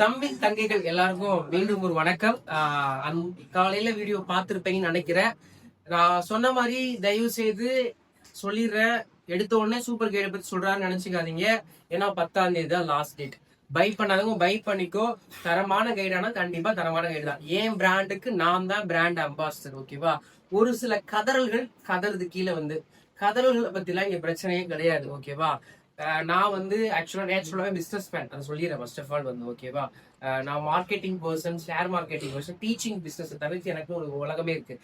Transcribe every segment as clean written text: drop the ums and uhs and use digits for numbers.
தம்பி தங்கைகள் எல்லாருக்கும் மீண்டும் ஒரு வணக்கம். காலையில வீடியோ பார்த்துருப்பீங்கன்னு நினைக்கிறேன். நான் சொன்ன மாதிரி தயவு செய்து சொல்லிடுறேன். எடுத்த உடனே சூப்பர் கைடை பத்தி சொல்றான்னு நினைச்சுக்காதீங்க. ஏன்னா 10ஆம் தேதி தான் லாஸ்ட் டேட். பை பண்ணாதவங்க பை பண்ணிக்கோ. தரமான கைடானா கண்டிப்பா தரமான கைடு தான். ஏன் பிராண்டுக்கு நான் தான் பிராண்ட் அம்பாசிடர். ஓகேவா? ஒரு சில கதறல்கள் கதறது கீழே வந்து கதறல்களை பத்திலாம் இங்க பிரச்சனையே கிடையாது. ஓகேவா? நான் வந்து நேச்சுரலாவே பிசினஸ் மேன், அதை சொல்லிடுறேன் ஃபர்ஸ்ட் ஆஃப் ஆல் வந்து. ஓகேவா? நான் marketing person, share marketing person, teaching business தவிர்த்து எனக்கு ஒரு உலகமே இருக்கு.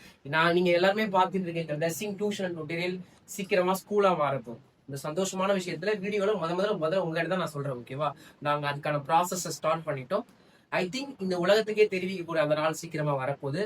நீங்க எல்லாருமே பார்த்துட்டு இருக்கீங்க ட்ரெஸ்ஸிங் டியூஷன் டுட்டோரியல் சீக்கிரமா ஸ்கூலா மாறப்போம். இந்த சந்தோஷமான விஷயத்துல வீடியோல முதல்ல உங்ககிட்ட தான் நான் சொல்றேன். ஓகேவா? நாங்க அதுக்கான ப்ராசஸ் ஸ்டார்ட் பண்ணிட்டோம். ஐ திங்க் இந்த உலகத்துக்கே தெரிவிக்க கூட அந்த நாள் சீக்கிரமா வரப்போகுது.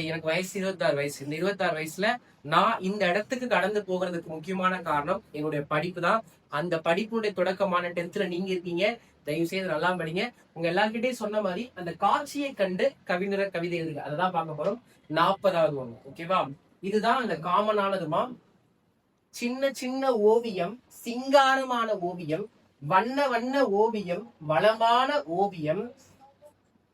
எனக்கு வயசு 26 வயசு. இந்த 26 வயசுல நான் இந்த இடத்துக்கு கடந்து போகிறதுக்கு முக்கியமான காரணம் என்னுடைய படிப்பு தான். அந்த படிப்புடைய தொடக்கமான 10th நீங்க இருக்கீங்க. தயவு செய்து நல்லா படிங்க. உங்க எல்லார்கிட்டையும் சொன்ன மாதிரி அந்த காட்சியை கண்டு கவிஞர கவிதை எழுதுங்க. அதான் பார்க்க போறோம். 40வது ஒண்ணு. ஓகேவா? இதுதான் அந்த காமனானதுமா. சின்ன சின்ன ஓவியம், சிங்காரமான ஓவியம், வண்ண வண்ண ஓவியம், வளமான ஓவியம்,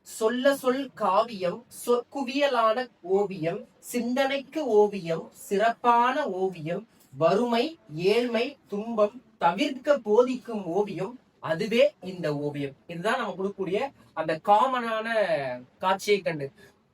சொல்ல சொல் காவியம், சொற்குவியலான ஓவியம், சிந்தனைக்கு ஓவியம், சிறப்பான ஓவியம், வறுமை ஏழ்மை துன்பம் தவிர்க்க போதிக்கும் ஓவியம், அதுவே இந்த ஓவியம். இதுதான் நம்ம கொடுக்கக்கூடிய அந்த காமனான காட்சியை கண்டு.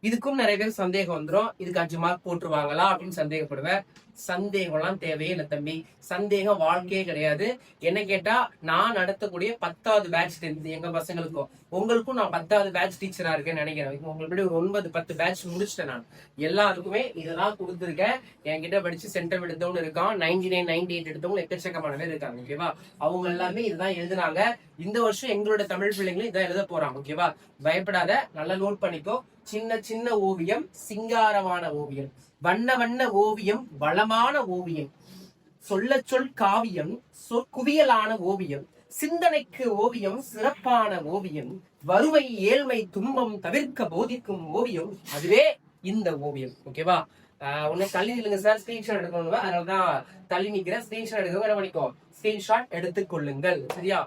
இதுக்கும் நிறைய பேர் சந்தேகம் வந்துடும். இதுக்கு 5 மார்க் போட்டுருவாங்களா அப்படின்னு சந்தேகப்படுவேன். சந்தேகம்லாம் தேவையே இல்லை தம்பி. சந்தேகம் வாழ்க்கையே கிடையாது. என்ன கேட்டா, நான் நடத்தக்கூடிய 10வது பேட்ச் 10th எங்க பசங்களுக்கும் உங்களுக்கும் நான் 10வது பேட்ச் டீச்சரா இருக்கேன்னு நினைக்கிறேன். உங்களுக்கு ஒரு 9-10 பேட்ச் முடிச்சிட்டேன். நான் எல்லாருக்குமே இதெல்லாம் கொடுத்துருக்கேன். என்கிட்ட படிச்சு சென்டர் எடுத்தவங்க இருக்கான், 99 98 எடுத்தவங்க எக்கச்சக்கமான பேர் இருக்காங்க. ஓகேவா? அவங்க எல்லாருமே இதுதான் எழுதுனாங்க. இந்த வருஷம் எங்களோட தமிழ் பிள்ளைங்களும் இதான் எழுத போறாங்க. ஓகேவா? பயப்படாத, நல்லா நோட் பண்ணிக்கோ. சின்ன சின்ன ஓவியம், சிங்காரமான ஓவியம், வண்ண வண்ண ஓவியம், வளமான ஓவியம், சொல்ல சொல் காவியம், சொற்குவியலான ஓவியம், சிந்தனைக்கு ஓவியம், சிறப்பான ஓவியம், வறுமை ஏழ்மை துன்பம் தவிர்க்க போதிக்கும் ஓவியம், அதுவே இந்த ஓவியம். ஓகேவா? உன்னை தள்ளி நில்லுங்க சார், ஸ்கிரீன்ஷாட் எடுக்கணும். அதனாலதான் தள்ளி நிக்கிறேன். ஸ்கிரீன்ஷாட் எடுக்க என்ன பண்ணிக்கோ, ஸ்கிரீன்ஷாட் எடுத்துக்கொள்ளுங்கள். சரியா?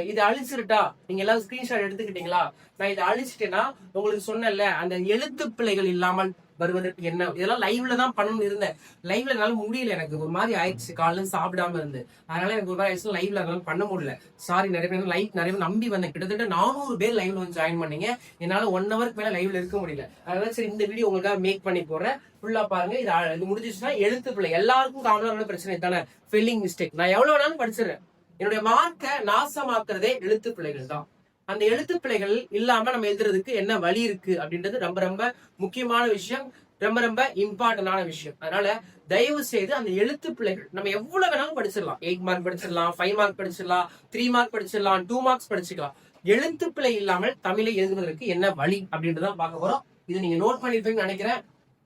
இதை அழிச்சிருட்டா, நீங்க எல்லாரும் ஸ்கிரீன்ஷாட் எடுத்துக்கிட்டீங்களா? நான் இதை அழிச்சிட்டேன்னா உங்களுக்கு சொன்னேன்ல, அந்த எழுத்து பிழைகள் இல்லாமல் வருவதற்கு என்ன, இதெல்லாம் லைவ்ல தான் பண்ணணும்னு இருந்தேன். லைவ்ல என்னால முடியல, எனக்கு ஒரு மாதிரி ஆயிடுச்சு. காலையில சாப்பிடாம இருந்து, அதனால எனக்கு ஒரு மாதிரி ஆயிடுச்சு. லைவ்ல அதனால பண்ண முடியல. சாரி. நிறைய பேர் நம்பி வந்தேன். கிட்டத்தட்ட 400 பேர் லைவ்ல வந்து ஜாயின் பண்ணீங்க. என்னால 1 ஹவருக்கு மேல லைவ்ல இருக்க முடியல. அதனால சரி, இந்த வீடியோ உங்களுக்காக மேக் பண்ணி போடுறேன். ஃபுல்லா பாருங்க. இது முடிஞ்சிச்சுன்னா எழுத்து பிள்ளை எல்லாருக்கும் காமனான பிரச்சனை தானே, ஸ்பெல்லிங் மிஸ்டேக். நான் எவ்வளவு வேணாலும் படிச்சிடறேன். என்னுடைய மார்க்கை நாசமாக்குறதே எழுத்து பிழைகள் தான். அந்த எழுத்து பிழைகள் இல்லாம நம்ம எழுதுறதுக்கு என்ன வழி இருக்கு அப்படின்றது ரொம்ப ரொம்ப முக்கியமான விஷயம், ரொம்ப ரொம்ப இம்பார்ட்டன்டான விஷயம். அதனால தயவு செய்து அந்த எழுத்து பிழைகள் நம்ம எவ்வளவு வேணாலும் படிச்சிடலாம். 8 மார்க் படிச்சிடலாம், 5 மார்க் படிச்சிடலாம், 3 மார்க் படிச்சிடலாம், 2 மார்க்ஸ் படிச்சுக்கலாம். எழுத்து பிழை இல்லாமல் தமிழை எழுதுவதற்கு என்ன வழி அப்படின்றதான் பார்க்க போறோம். இது நீங்க நோட் பண்ணிருப்பீங்கன்னு நினைக்கிறேன்.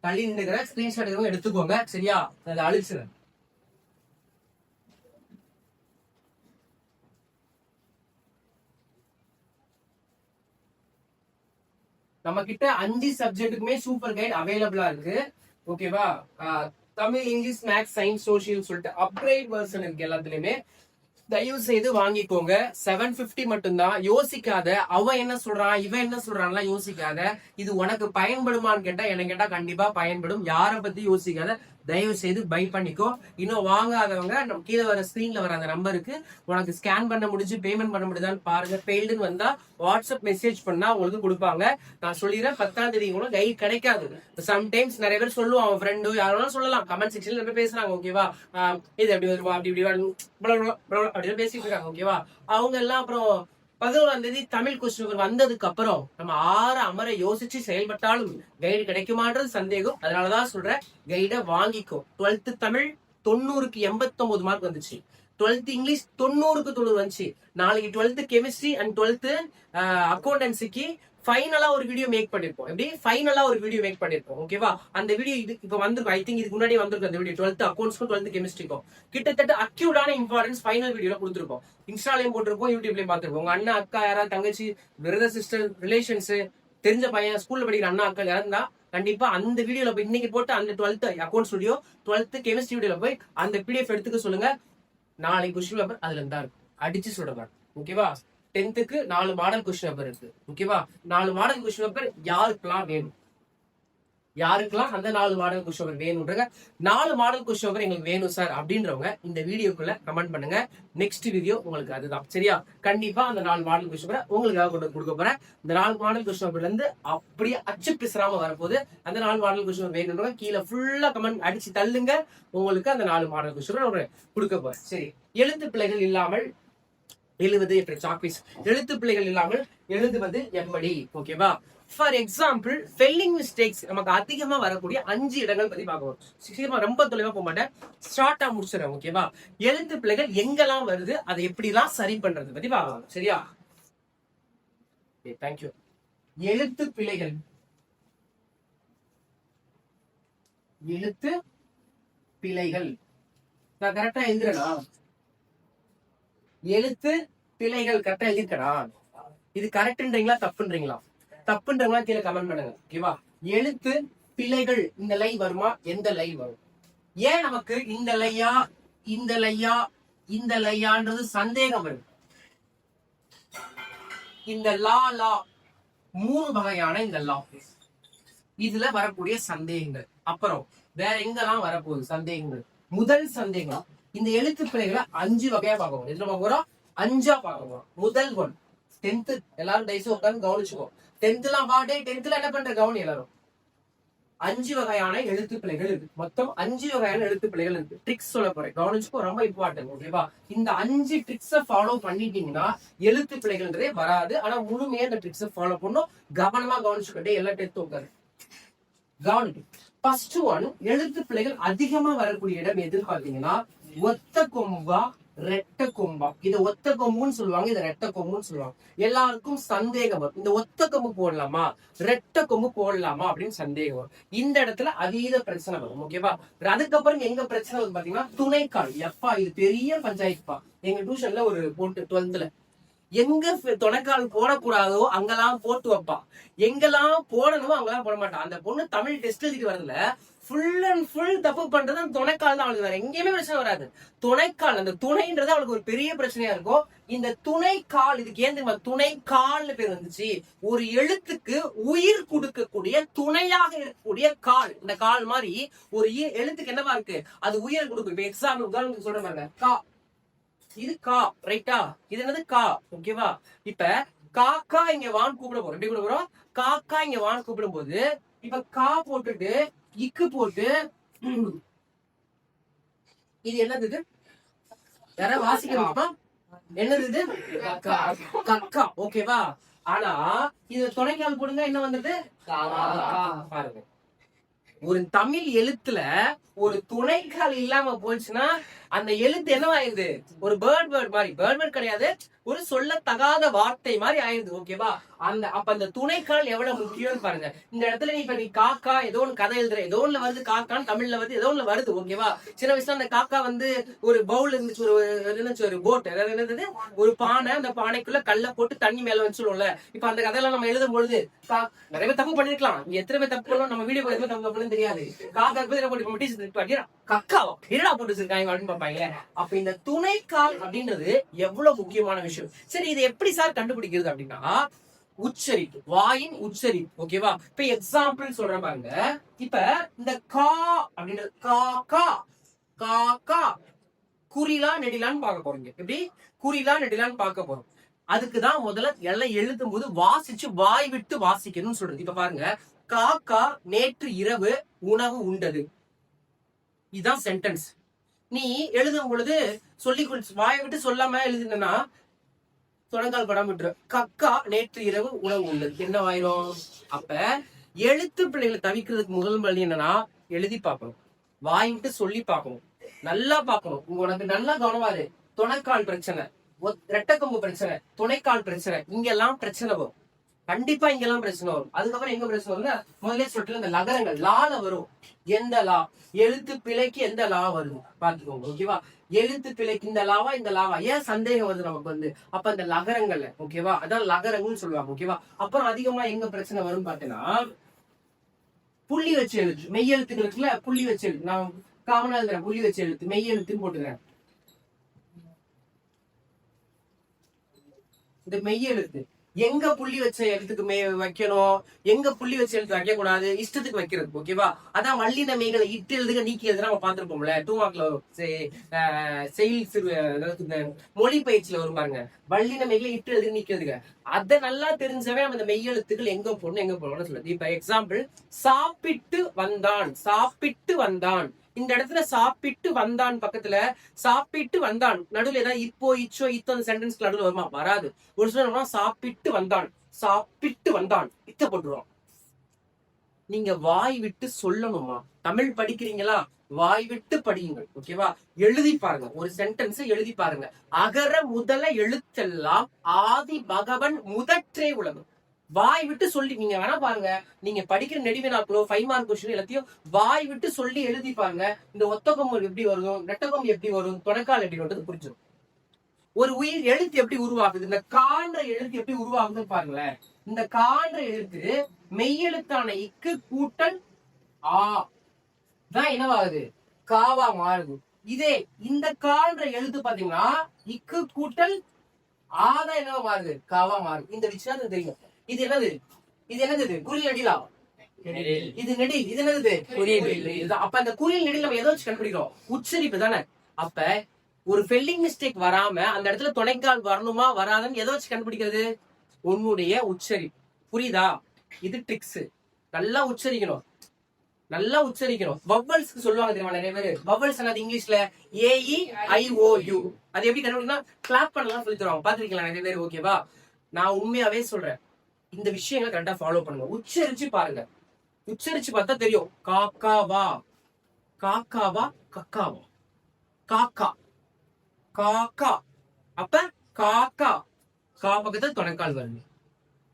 தள்ளி நின்றுக்கிறேன். ஸ்கிரீன்ஷாட் எடுத்துக்கோங்க. சரியா? அதை அழிச்சிடுறேன். நம்ம கிட்ட 5 சப்ஜெக்ட்டுக்குமே சூப்பர் கைட் அவைலபிளா இருக்கு. ஓகேவா? Tamil, English, maths, science, social சொல்லிட்டு அப்கிரேட் வெர்ஷன் இருக்கு எல்லாத்துலயுமே. தயவு செய்து வாங்கிக்கோங்க. 750 மட்டும்தான். யோசிக்காத, அவன் என்ன சொல்றான் இவன் என்ன சொல்றான்லாம் யோசிக்காத. இது உனக்கு பயன்படுமான்னு கேட்டா, எனக்கு கேட்டா கண்டிப்பா பயன்படும். யார பத்தி யோசிக்காத. தயவு செய்து பை பண்ணிக்கோ. இன்னும் வாங்காதவங்க நம்ம கீழே வர ஸ்கிரீன்ல வர அந்த நம்பருக்கு உனக்கு ஸ்கேன் பண்ண முடிஞ்சு பேமெண்ட் பண்ண முடியுதான்னு பாருங்க. ஃபெயில்டுன்னு வந்தா வாட்ஸ்அப் மெசேஜ் பண்ணா உங்களுக்கு கொடுப்பாங்க. நான் சொல்லிடுறேன், 10ஆம் தேதி கூட கைட் கிடைக்காது. சம்டைம்ஸ் நிறைய பேர் சொல்லுவான், அவன் ஃப்ரெண்டு யாரும் சொல்லலாம். கமெண்ட் செக்ஷன்ல நிறைய பேசுறாங்க. ஓகேவா? இது எப்படி வருவா, அப்படி அப்படின்னு பேசிட்டு இருக்காங்க. ஓகேவா? அவங்க எல்லாம் அப்புறம் 11ஆம் தேதி தமிழ் கொஸ்டின் வந்ததுக்கு அப்புறம் நம்ம அமர யோசிச்சு செயல்பட்டாலும் கைடு கிடைக்குமான்றது சந்தேகம். அதனாலதான் சொல்றேன், கைட வாங்கிக்கோ. 12th தமிழ் 90க்கு 89 மார்க் வந்துச்சு. 12th இங்கிலீஷ் 90க்கு 90 வந்துச்சு. நாளைக்கு 12th கெமிஸ்ட்ரி அண்ட் 12th அக்கௌண்டன்சிக்கு ஃபைனலா ஒரு வீடியோ மேக் பண்ணிருப்போம். எப்படி ஃபைனலா ஒரு வீடியோ மேக் பண்ணிருப்போம். ஓகேவா? அந்த வீடியோ இது இப்ப வந்திருக்கும். ஐ திங்க் இதுக்கு முன்னாடி வந்திருக்கும் அந்த வீடியோ. 12th அக்கௌண்ட்ஸ்க்கும் 12th கெமிஸ்ட்ரிக்கும் கிட்டத்தட்ட அக்யூர்டான இம்பார்ட்டன்ஸ் ஃபைனல் வீடியோல கொடுத்துருப்போம். இன்ஸ்டாலையும் போட்டிருப்போம், யூடியூப்லயும் பார்த்திருப்போம். உங்க அண்ணா அக்கா யாராவது தங்கச்சி பிரதர் சிஸ்டர் ரிலேஷன்ஸ் தெரிஞ்ச பையன் ஸ்கூல்ல படிக்கிற அண்ணா அக்கா யாருந்தா கண்டிப்பா அந்த வீடியோல போய் இன்னைக்கு போட்டு அந்த 12th accounts video 12th chemistry வீடியோல போய் அந்த பிடிஎஃப் எடுத்துக்க சொல்லுங்க. நாளைக்கு கொஸ்டின் பேப்பர் அதுல இருந்தா இருக்கும். அடிச்சு சொல்றேன். ஓகேவா? 10th 4 மாடல் கொஸ்டின் பேப்பர் இருக்கு. ஓகேவா? 4 மாடல் கொஸ்டின் பேப்பர் யாருக்கெல்லாம் வேணும், யாருக்கெல்லாம் அந்த 4 மாடல் கொஸ்டின் பேப்பர் வேணும்ன்றங்க, 4 மாடல் கொஸ்டின் பேப்பர் எங்களுக்கு வேணும் சார் அப்படின்றவங்க இந்த வீடியோக்குள்ள கமெண்ட் பண்ணுங்க. நெக்ஸ்ட் வீடியோ உங்களுக்கு அதுதான். சரியா? கண்டிப்பா அந்த 4 மாடல் கொஸ்டின் பேப்பர் உங்களுக்காக கொண்டு கொடுக்க போறேன். இந்த 4 மாடல் கொஸ்டின் பேப்பர்ல இருந்து அப்படியே அச்சு பிசுறாம வரப்போது. அந்த 4 மாடல் கொஸ்டின் பேப்பர் வேணும்ன்றவங்க கீழே ஃபுல்லா கமெண்ட் அடிச்சு தள்ளுங்க. உங்களுக்கு அந்த 4 மாடல் கொஸ்டின் பேப்பர் கொடுக்க போறேன். சரி, எழுத்து பிழைகள் இல்லாமல் எழுதுவது எப்படி? சாக்பீஸ். எழுத்து பிழைகள் இல்லாமல் எழுதுவது எப்படி? ஓகேவா? ஃபார் எக்ஸாம்பிள் ஸ்பெல்லிங் மிஸ்டேக்ஸ் நமக்கு அதிகமா வரக்கூடிய 5 இடங்கள் பத்தி பார்க்க போறோம். சீக்கிரமா ரொம்ப தொலைவா போக மாட்டேன், ஷார்ட்டா முடிச்சிடறேன். ஓகேவா? எழுத்து பிழைகள் எங்கெல்லாம் வருது, அதை எப்படிலாம் சரி பண்றது பத்தி பார்க்கலாம். சரியா? தேங்க்யூ. எழுத்து பிழைகள், எழுத்து பிழைகள் நான் கரெக்டா எழுதுறேனா? எழுத்து பிழைகள் கரெக்டா எழுதிருக்கா? இது கரெக்ட்ன்றீங்களா தப்புன்றீங்களா? தப்புன்றவங்களா கீழே கமெண்ட் பண்ணுங்க. ஓகேவா? எழுத்து பிழைகள் இந்த லை வருமா, எந்த லை வரும்? ஏன் நமக்கு இந்த லையா இந்த லையா இந்த லையான்றது சந்தேகம் வரும். இந்த லா 3 வகையான இந்த லா, இதுல வரக்கூடிய சந்தேகங்கள். அப்புறம் வேற எங்கெல்லாம் வரப்போகுது சந்தேகங்கள்? முதல் சந்தேகம், இந்த எழுத்து பிழைகளை 5 வகையா பார்க்க போறோம். எதுல பார்க்க போறோம்? 5ஆ பார்க்க போறோம். முதல் ஒன், 10th எல்லாரும் டைஸ் உட்காந்து கவனிச்சுக்கோ. 10th என்ன பண்ற கவனி எல்லாரும். 5 வகையான எழுத்து பிழைகள் இருக்கு. மொத்தம் 5 வகையான எழுத்து பிழைகள் இருக்கு. ட்ரிக்ஸ் சொல்ல போறேன், கவனிச்சுக்கோ, ரொம்ப இம்பார்ட்டன்ட். ஓகேவா? இந்த 5 ட்ரிக்ஸை ஃபாலோ பண்ணிட்டீங்கன்னா எழுத்து பிழைகள்ன்றதே வராது. ஆனா முழுமையா இந்த ட்ரிக்ஸை ஃபாலோ பண்ணும். கவனமா கவனிச்சுக்கிட்டே எல்லா டெஸ்ட் உட்காரு கவனிக்கும். ஃபர்ஸ்ட் ஒன், எழுத்து பிழைகள் அதிகமா வரக்கூடிய இடம் எதுன்னு பாத்தீங்கன்னா ஒத்த கொம்பா ரெட்ட கொம்பா. இத ஒத்த கொம்புன்னு சொல்லுவாங்க, இத ரெட்ட கொம்புன்னு சொல்லுவாங்க. எல்லாருக்கும் சந்தேகம் வரும், இந்த ஒத்த கொம்பு போடலாமா ரெட்ட கொம்பு போடலாமா அப்படின்னு சந்தேகம் வரும். இந்த இடத்துல அதீத பிரச்சனை வரும். ஓகேவா? அதுக்கப்புறம் எங்க பிரச்சனை வரும் பாத்தீங்கன்னா துணைக்கால். எப்பா இது பெரிய பஞ்சாயத்துப்பா. எங்க டியூஷன்ல ஒரு போட்டு 12th எங்க துணைக்கால் போடக்கூடாதோ அங்கெல்லாம் போட்டு வைப்பா, எங்கெல்லாம் போடணுமோ அங்கெல்லாம் போட மாட்டான். அந்த பொண்ணு தமிழ் டெஸ்ட் எழுதிட்டு வரதுல ஃபுல் அண்ட் ஃபுல் தப்பு பண்றது அந்த துணைக்கால் தான். அவளுக்கு வேற எங்கேயுமே பிரச்சனை வராது. துணைக்கால், அந்த துணைன்றது அவளுக்கு ஒரு பெரிய பிரச்சனையா இருக்கும். இந்த துணைக்கால், இதுக்கு ஏன் தெரியுமா துணைக்கால்னு பேர் வந்துச்சு? ஒரு எழுத்துக்கு உயிர் கொடுக்கக்கூடிய துணையாக இருக்கக்கூடிய கால். இந்த கால் மாதிரி ஒரு எழுத்துக்கு என்னவா இருக்கு, அது உயிர் கொடுக்கும். இப்ப எக்ஸாம்பிள் உதாரணத்துக்கு சொல்ற பாருங்க, கா, இது கா, ரைட்டா? இது என்னது கா. ஓகேவா? இப்ப காக்கா இங்க வான் கூப்பிட போறோம். எப்படி கூட போறோம்? காக்கா இங்க வான் கூப்பிடும் போது இப்ப கா போட்டுட்டு இக்கு போட்டு இது என்னது? யார வாசிக்கணுமா? என்னது இது? கக்கா. ஓகேவா? ஆனா இது துணைக்கால் போடுங்க, என்ன வந்தது? பாருங்க, ஒரு தமிழ் எழுத்துல ஒரு துணைக்கால் இல்லாம போச்சுன்னா அந்த எழுத்து என்னவாயிருது? ஒரு பேர்ட் மாதிரி. பேர்ட் கிடையாது, ஒரு சொல்லத்தகாத வார்த்தை மாதிரி ஆயிருது. ஓகேவா? அப்ப அந்த துணைக்கால் எவ்வளவு முக்கியம்னு பாருங்க. இந்த இடத்துல நீ காக்கா ஏதோ ஒன்று கதை எழுதுற, ஏதோ ஒண்ணு வருது காக்கான்னு தமிழ்ல வருது, ஏதோ ஒண்ணு வருது. ஓகேவா? சின்ன வயசுல அந்த காக்கா ஒரு பவுல் இருந்துச்சு, ஒரு போட், அதாவது என்னது, ஒரு பானை. அந்த பானைக்குள்ள கல்ல போட்டு தண்ணி மேல வச்சுருவோம்ல. இப்ப அந்த கதையெல்லாம் நம்ம எழுதும் பொழுது நிறைய பேர் தப்பு பண்ணிருக்கலாம். எத்தனை பேர் தப்பு பண்ணலாம் நம்ம வீடியோ எதுவுமே தப்பு பண்ணு தெரியாது. காக்கா கக்காவா என்னடா போட்டு வச்சிருக்காங்க அப்படின்னு பாப்பாங்க. அப்ப இந்த துணைக்கால் அப்படின்றது எவ்வளவு முக்கியமான விஷயம். சரி, இதை எப்படி சார் கண்டுபிடிக்கிறது அப்படின்னா உச்சரிப்பு, வாயின் உச்சரிப்பு. ஓகேவா? இப்ப எக்ஸாம்பிள் சொல்ற பாருங்க. இப்ப இந்த கா அப்படின்றது காக்கா, காக்கா குறிலா நெடிலான்னு பார்க்க போறீங்க. எப்படி குறிலா நெடிலான்னு பார்க்க போறோம். அதுக்குதான் முதல்ல எல்லாம் எழுதும் போது வாசிச்சு வாய் விட்டு வாசிக்கணும்னு சொல்றது. இப்ப பாருங்க, காக்கா நேற்று இரவு உணவு உண்டது. இதுதான் சென்டென்ஸ். நீ எழுதும் பொழுது சொல்லி வாயை விட்டு சொல்லாம எழுதுனா தொடங்கால் படம் விட்டுரு. கக்கா நேற்று இரவு உணவு உண்டது என்னவாயிரும்? அப்ப எழுத்து பிள்ளைகளை தவிக்கிறதுக்கு முதல் வழி என்னன்னா எழுதி பார்க்கணும், வாய் விட்டு சொல்லி பார்க்கணும், நல்லா பார்க்கணும். உனக்கு நல்லா கவனமாரு. துணைக்கால் பிரச்சனை, ரெட்டக்கொம்பு பிரச்சனை, துணைக்கால் பிரச்சனை, இங்கெல்லாம் பிரச்சனை வரும். கண்டிப்பா இங்கெல்லாம் பிரச்சனை வரும். அதுக்கப்புறம் எங்க பிரச்சனை வரும்னா முதலே சொல்லிட்டு இந்த லகரங்கள் லால வரும். எந்த லா, எழுத்து பிழைக்கு எந்த லா வருது பாத்துக்கோங்க. ஓகேவா? எழுத்து பிழைக்கு இந்த லாவா இந்த லாவா, ஏன் சந்தேகம் வருது நமக்கு அப்ப அந்த லகரங்கள்ல. ஓகேவா? அதான் லகரங்கள்னு சொல்லுவாங்க. ஓகேவா? அப்புறம் அதிகமா எங்க பிரச்சனை வரும் பாத்தீங்கன்னா புள்ளி வச்சு எழுத்து, மெய் எழுத்துக்களுக்குல புள்ளி வச்சு எழுத்து. நான் காமனா எழுதுறேன், புள்ளி வச்சு எழுத்து மெய் எழுத்துன்னு போட்டுக்கிறேன். இது மெய் எழுத்து. எங்க புள்ளி வச்ச எழுத்துக்கு வைக்கணும், எங்க புள்ளி வச்ச எழுத்து வைக்க கூடாது, இஷ்டத்துக்கு வைக்கிறது. ஓகேவா? அதான் வல்லின மெய்களை இட்டு எழுதுக நீக்கி எழுதுனா நம்ம பாத்துருப்போம்ல, 2 மார்க்ல வரும். மொழி பயிற்சியில வரும் பாருங்க, வல்லின மெய்களை இட்டு எழுதுக நீக்கி எழுதுக. அதை நல்லா தெரிஞ்சவே நம்ம இந்த மெய் எழுத்துக்கள் எங்க போடணும் எங்க போடணும்னு சொல்லுது. இப்ப எக்ஸாம்பிள், சாப்பிட்டு வந்தான், சாப்பிட்டு வந்தான். இந்த இடத்துல சாப்பிட்டு வந்தான் பக்கத்துல சாப்பிட்டு வந்தான் நடுவில் ஏதாவது இப்போ இச்சோ இத்தோ அந்த சென்டென்ஸ்க்கு நடுவில் வருமா? வராது. ஒரு சில சாப்பிட்டு வந்தான், சாப்பிட்டு வந்தான் இத்த போட்டுருவோம். நீங்க வாய் விட்டு சொல்லணுமா? தமிழ் படிக்கிறீங்களா? வாய் விட்டு படியுங்கள். ஓகேவா? எழுதி பாருங்க, ஒரு சென்டென்ஸ் எழுதி பாருங்க. அகர முதல எழுத்தெல்லாம் ஆதி பகவன் முதற்றே உலகம். வாய் விட்டு சொல்லி நீங்க வேணா பாருங்க, நீங்க படிக்கிற நெடுவினாக்களோ 5 மார்க் கொஸ்டின் எல்லாத்தையும் வாய் விட்டு சொல்லி எழுதி பாருங்க. இந்த ஒத்தகொம்பு எப்படி வரும், நெட்டகொம்பு எப்படி வரும், தொடக்கால் எப்படி வருது புரிஞ்சிடும். ஒரு உயிர் எழுத்து எப்படி உருவாகுது, இந்த காண்ற எழுத்து எப்படி உருவாகுதுன்னு பாருங்களேன். இந்த காண்ற எழுத்து மெய்யெழுத்தான இக்கு கூட்டல் ஆ தான் என்னவாகுது, காவா மாறுது. இதே இந்த காண்ற எழுத்து பாத்தீங்கன்னா இக்கு கூட்டல் ஆதான் என்னவா மாறுது, காவா மாறுது. இந்த விஷயம் தெரியும். இது என்னது, இது என்னது, குறில் நெடிலா, இது நெடில், இது என்னது குறில். அப்ப அந்த குறில் நெடில் நம்ம எதை வச்சு கண்டுபிடிக்கிறோம், உச்சரிப்பு தானே. அப்ப ஒரு ஸ்பெல்லிங் மிஸ்டேக் வராம அந்த இடத்துல துணைக்கால் வரணுமா வராதுன்னு எதை வச்சு கண்டுபிடிக்கிறது, உன்னுடைய உச்சரிப்பு. புரியுதா? இது ட்ரிக்ஸ். நல்லா உச்சரிக்கணும், நல்லா உச்சரிக்கணும். வவ்வல்ஸ்க்கு சொல்லுவாங்க தெரியுமா நிறைய பேர், வவ்வல்ஸ் என்னது இங்கிலீஷ்ல AEIOU. அது எப்படி கண்டுபிடிக்கணும், கிளாப் பண்ணலாம் சொல்லி தருவாங்க, பாத்துருக்கலாம் நிறைய பேர். ஓகேவா? நான் உண்மையாவே சொல்றேன், இந்த விஷயங்களை கரெக்டா ஃபாலோ பண்ணுங்க. உச்சரிச்சு பாருங்க, உச்சரிச்சு பார்த்தா தெரியும். காக்காவா, காக்காவா, கக்காவா, காக்கா, காக்கா. அப்ப காக்கா, கா பக்கத்துல துணைக்கால் வருது.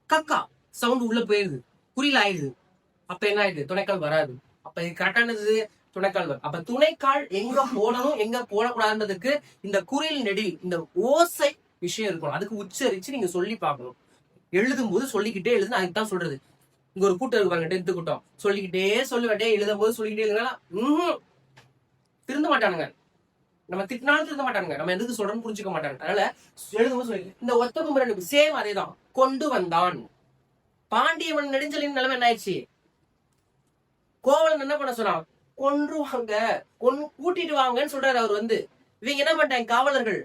கக்கா சவுண்ட் உள்ள போயிருது, குறில் ஆயிடுது. அப்ப என்ன ஆயிடுது, துணைக்கால் வராது. அப்ப இது கரெக்டானது, துணைக்கால் வரும். அப்ப துணைக்கால் எங்க போடணும் எங்க போடக்கூடாதுன்றதுக்கு இந்த குறில் நெடில் இந்த ஓசை விஷயம் இருக்கணும். அதுக்கு உச்சரிச்சு நீங்க சொல்லி பார்க்கணும். எழுதும் போது சொல்லிக்கிட்டே எழுதுன்னு அதுக்கு தான் சொல்றது. இங்க ஒரு கூட்டம் இருக்கு பாருங்க, 10th கூட்டம், சொல்லிக்கிட்டே சொல்லுவேன், எழுதும் போது சொல்லிக்கிட்டே எழுதுனா திருந்த மாட்டானுங்க. நம்ம திட்டினாலும் திருந்த மாட்டானுங்க, நம்ம எதுக்கு சொல்றோம்னு புரிஞ்சுக்க மாட்டாங்க. அதனால எழுதும் போது சொல்லி இந்த ஒத்த கும்பரனுக்கு சேம் அதேதான். கொண்டு வந்தான். பாண்டியவன் நெடுஞ்சலின் நிலைமை என்ன ஆயிடுச்சு, கோவலன் என்ன பண்ண சொன்னான், கொன்றுவாங்க, கூட்டிட்டு வாங்கன்னு சொல்றாரு அவர் வந்து. இவங்க என்ன பண்ணிட்டாங்க, காவலர்கள்,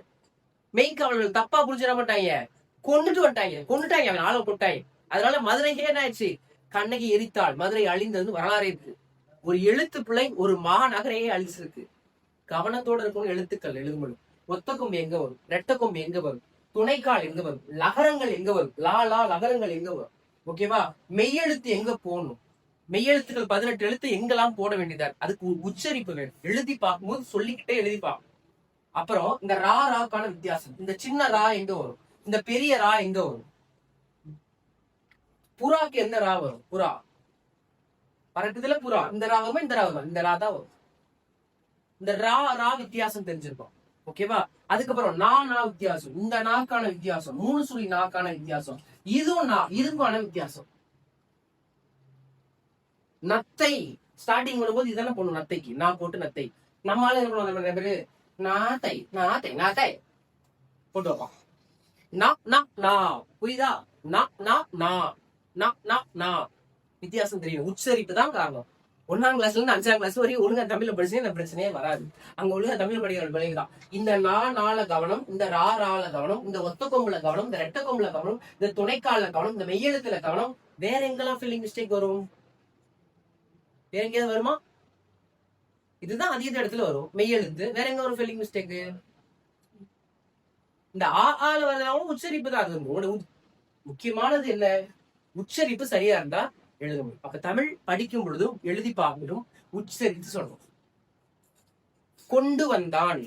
மெய்காவலர்கள் தப்பா புரிஞ்சு என்ன பண்ணிட்டாங்க, கொண்டுட்டாங்க அவன் ஆளை கொண்டாங்க. அதனால மதுரைக்கே என்ன ஆயிடுச்சு, கண்ணகி எரித்தாள், மதுரை அழிந்தது வரலாறு இருக்கு. ஒரு எழுத்து பிள்ளை ஒரு மாநகரையே அழிச்சிருக்கு. கவனத்தோட இருக்கணும். எழுத்துக்கள் எழுதும்போது ஒத்தக்கொம்பு எங்க வரும், ரெட்டக்கொம்பு எங்க வரும், துணைக்கால் எங்க வரும், லகரங்கள் எங்க வரும், லா லகரங்கள் எங்க வரும். ஓகேவா? மெய்யெழுத்து எங்க போடணும், மெய்யெழுத்துக்கள் 18 எழுத்து எங்கெல்லாம் போட வேண்டியதா, அதுக்கு உச்சரிப்பு வேணும். எழுதி பார்க்கும்போது சொல்லிக்கிட்டே எழுதி பார்க்கணும். அப்புறம் இந்த ராக்கான வித்தியாசம், இந்த சின்ன ரா எங்க வரும், இந்த பெரிய ரா எங்க வரும், புறாக்கு எந்த ரா வரும், புறா பறக்குதுல புறா, இந்த ரா வருமா இந்த ரா வருமா, இந்த ரா தான் வரும். இந்த ரா வித்தியாசம் தெரிஞ்சிருக்கும். ஓகேவா? அதுக்கப்புறம் நா வித்தியாசம், இந்த நாக்கான வித்தியாசம், 3 சுழி நாக்கான வித்தியாசம், இதுக்கான வித்தியாசம். நத்தை ஸ்டார்டிங் வரும்போது இதெல்லாம் போடணும், நத்தைக்கு நான் போட்டு நத்தை. நம்மளால என்ன பண்ணுவாங்க, நாத்தை நாத்தை நாத்தை போட்டு வைப்பான். புரியுதா? வித்தியாசம் தெரியும். உச்சரிப்பு தான் காரணம். 1ஆம் கிளாஸ்ல இருந்து 5ஆம் கிளாஸ் வரைக்கும் ஒழுங்கா தமிழ்ல படிச்சா இந்த பிரச்சனையே வராது. அங்க ஒழுங்கா தமிழ் படிக்கிற பிள்ளைங்கதான். இந்த நால கவனம், இந்த ரால கவனம், இந்த ஒத்த கொம்புல கவனம், இந்த ரெட்ட கொம்புல கவனம், இந்த துணைக்கால கவனம், இந்த மெய்யெழுத்துல கவனம். வேற எங்கெல்லாம் ஃபீலிங் மிஸ்டேக் வரும், வேற எங்கேயாவது வருமா? இதுதான் அதிக இடத்துல வரும் மெய்யெழுத்து. வேற எங்க வரும் ஃபீலிங் மிஸ்டேக்? இந்த ஆல வரதாவும் உச்சரிப்பு தான். அது முக்கியமானது என்ன, உச்சரிப்பு சரியா இருந்தா எழுத முடியும். அப்ப தமிழ் படிக்கும் பொழுதும் எழுதி பார்க்கணும், உச்சரித்து சொல்லணும். கொண்டு வந்தான்,